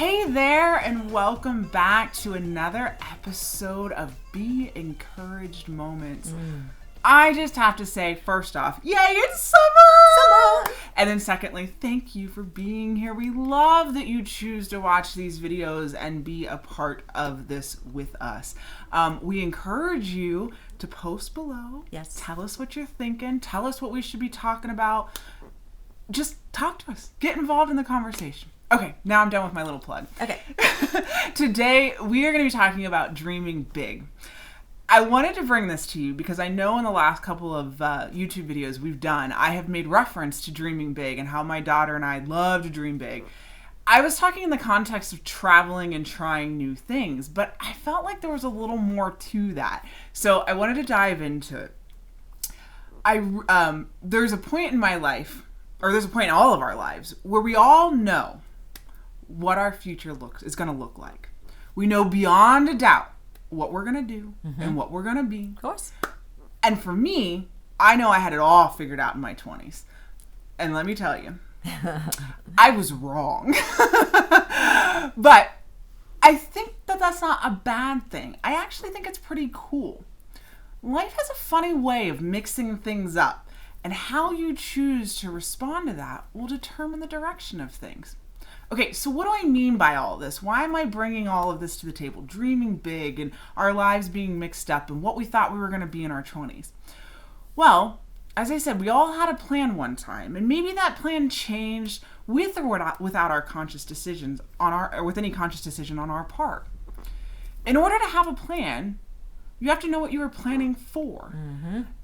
Hey there, and welcome back to another episode of Be Encouraged Moments. I just have to say, first off, yay, it's summer! And then secondly, thank you for being here. We love that you choose to watch these videos and be a part of this with us. We encourage you to post below. Yes. Tell us what you're thinking. Tell us what we should be talking about. Just talk to us. Get involved in the conversation. Okay, now I'm done with my little plug. Okay. Today, we are going to be talking about dreaming big. I wanted to bring this to you because I know in the last couple of YouTube videos we've done, I have made reference to dreaming big and how my daughter and I love to dream big. I was talking in the context of traveling and trying new things, but I felt like there was a little more to that. So I wanted to dive into it. There's a point in my life, or there's a point in all of our lives, where we all know what our future is going to look like. We know beyond a doubt what we're going to do and what we're going to be. Of course. And for me, I know I had it all figured out in my 20s. And let me tell you, I was wrong. But I think that that's not a bad thing. I actually think it's pretty cool. Life has a funny way of mixing things up, and how you choose to respond to that will determine the direction of things. Okay, so what do I mean by all this? Why am I bringing all of this to the table? Dreaming big and our lives being mixed up and what we thought we were going to be in our 20s. Well, as I said, we all had a plan one time, and maybe that plan changed with or without our conscious decisions or with any conscious decision on our part. In order to have a plan, you have to know what you were planning for.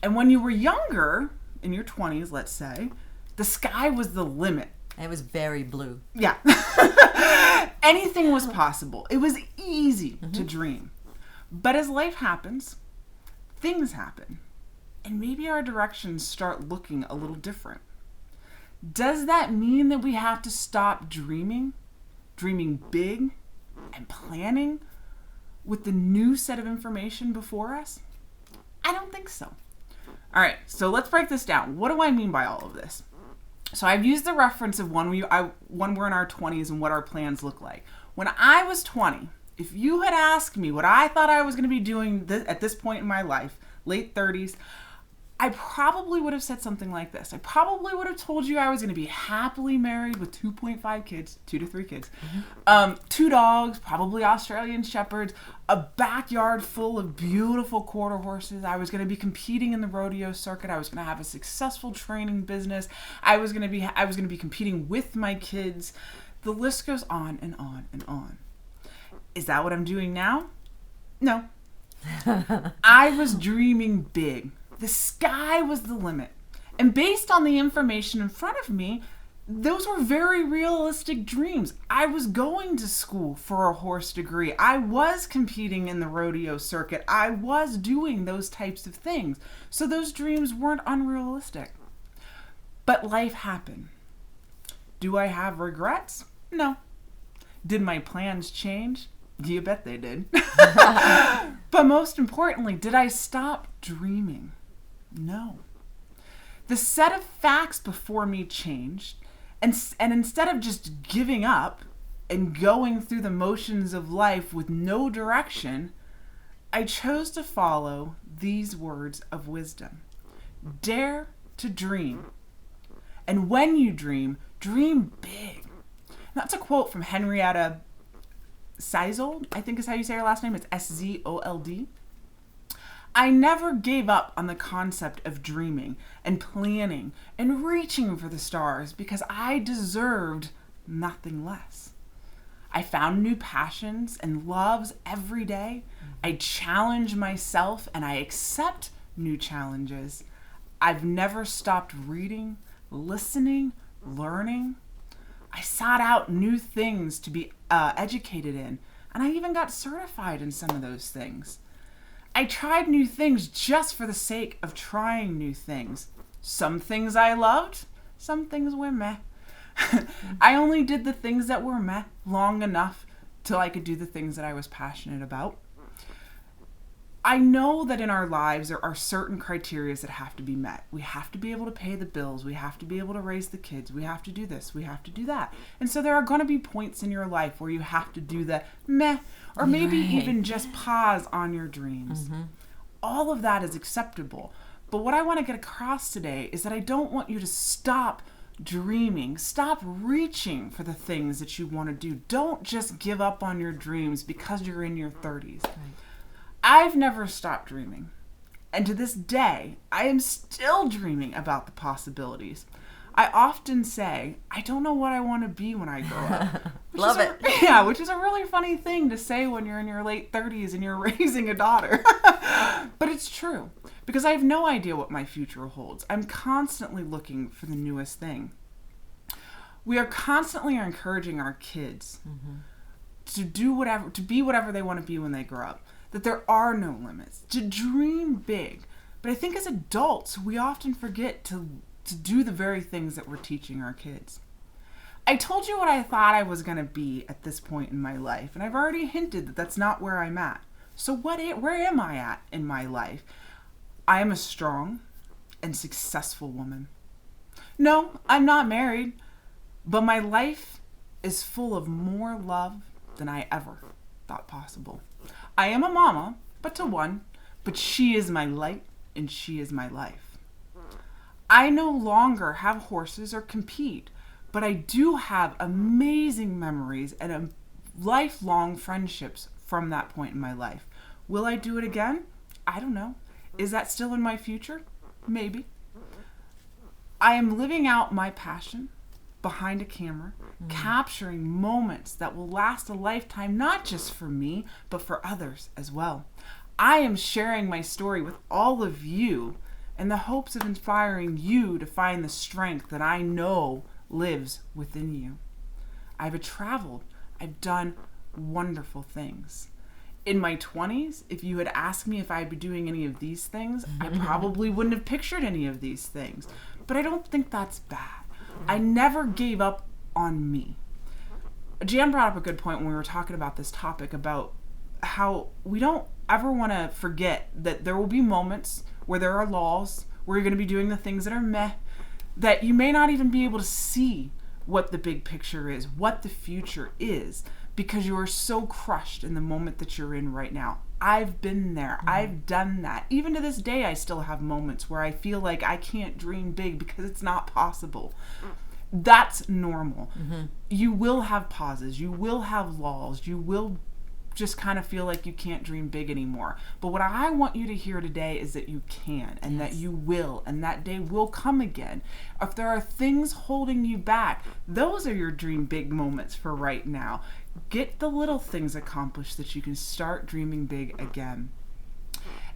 And when you were younger, in your 20s, let's say, the sky was the limit. It was very blue. Yeah. Anything was possible. It was easy to dream. But as life happens, things happen. And maybe our directions start looking a little different. Does that mean that we have to stop dreaming big, and planning with the new set of information before us? I don't think so. All right, so let's break this down. What do I mean by all of this? So I've used the reference of when we're in our 20s and what our plans look like. When I was 20, if you had asked me what I thought I was going to be doing at this point in my life, late 30s, I probably would have said something like this. I probably would have told you I was going to be happily married with 2.5 kids, 2 to 3 kids, 2 dogs, probably Australian Shepherds, a backyard full of beautiful quarter horses. I was going to be competing in the rodeo circuit. I was going to have a successful training business. I was going to be competing with my kids. The list goes on and on and on. Is that what I'm doing now? No. I was dreaming big. The sky was the limit. And based on the information in front of me, those were very realistic dreams. I was going to school for a horse degree. I was competing in the rodeo circuit. I was doing those types of things. So those dreams weren't unrealistic. But life happened. Do I have regrets? No. Did my plans change? You bet they did. But most importantly, did I stop dreaming? No. The set of facts before me changed, and instead of just giving up and going through the motions of life with no direction, I chose to follow these words of wisdom. Dare to dream. And when you dream big. That's a quote from Henrietta Szold, I think is how you say her last name. It's Szold. I never gave up on the concept of dreaming and planning and reaching for the stars because I deserved nothing less. I found new passions and loves every day. I challenge myself and I accept new challenges. I've never stopped reading, listening, learning. I sought out new things to be educated in, and I even got certified in some of those things. I tried new things just for the sake of trying new things. Some things I loved, some things were meh. I only did the things that were meh long enough till I could do the things that I was passionate about. I know that in our lives there are certain criteria that have to be met. We have to be able to pay the bills. We have to be able to raise the kids. We have to do this. We have to do that. And so there are going to be points in your life where you have to do the meh, or maybe even just pause on your dreams. All of that is acceptable. But what I want to get across today is that I don't want you to stop dreaming. Stop reaching for the things that you want to do. Don't just give up on your dreams because you're in your 30s. Right. I've never stopped dreaming. And to this day, I am still dreaming about the possibilities. I often say, I don't know what I want to be when I grow up. Love it. Which is a really funny thing to say when you're in your late 30s and you're raising a daughter. But it's true, because I have no idea what my future holds. I'm constantly looking for the newest thing. We are constantly encouraging our kids to do whatever, to be whatever they want to be when they grow up. That there are no limits, to dream big. But I think as adults, we often forget to do the very things that we're teaching our kids. I told you what I thought I was going to be at this point in my life, and I've already hinted that that's not where I'm at. So where am I at in my life? I am a strong and successful woman. No, I'm not married, but my life is full of more love than I ever thought possible. I am a mama, but to one, but she is my light and she is my life. I no longer have horses or compete, but I do have amazing memories and lifelong friendships from that point in my life. Will I do it again? I don't know. Is that still in my future? Maybe. I am living out my passion behind a camera, capturing moments that will last a lifetime, not just for me, but for others as well. I am sharing my story with all of you in the hopes of inspiring you to find the strength that I know lives within you. I've traveled. I've done wonderful things. In my 20s, if you had asked me if I'd be doing any of these things, I probably wouldn't have pictured any of these things. But I don't think that's bad. I never gave up on me. Jan brought up a good point when we were talking about this topic about how we don't ever want to forget that there will be moments where there are lulls, where you're going to be doing the things that are meh, that you may not even be able to see what the big picture is, what the future is, because you are so crushed in the moment that you're in right now. I've been there. I've done that. Even to this day, I still have moments where I feel like I can't dream big because it's not possible. That's normal. You will have pauses. You will have lulls. You will just kind of feel like you can't dream big anymore. But what I want you to hear today is that you can, and that you will, and that day will come again. If there are things holding you back, those are your dream big moments for right now. Get the little things accomplished that you can start dreaming big again.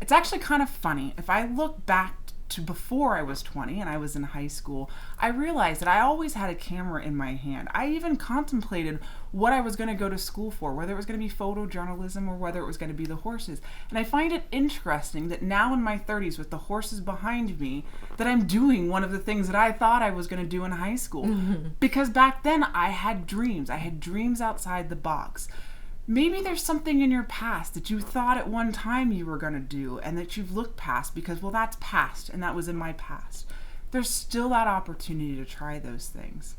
It's actually kind of funny. If I look back to before I was 20 and I was in high school, I realized that I always had a camera in my hand. I even contemplated what I was going to go to school for, whether it was going to be photojournalism or whether it was going to be the horses. And I find it interesting that now in my 30s with the horses behind me, that I'm doing one of the things that I thought I was going to do in high school. Because back then I had dreams. I had dreams outside the box. Maybe there's something in your past that you thought at one time you were going to do and that you've looked past because, well, that's past and that was in my past. There's still that opportunity to try those things.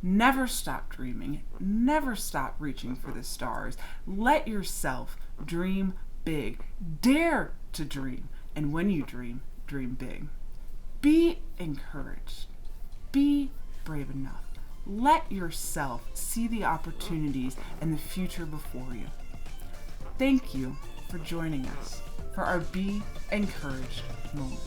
Never stop dreaming. Never stop reaching for the stars. Let yourself dream big. Dare to dream. And when you dream, dream big. Be encouraged. Be brave enough. Let yourself see the opportunities and the future before you. Thank you for joining us for our Be Encouraged moments.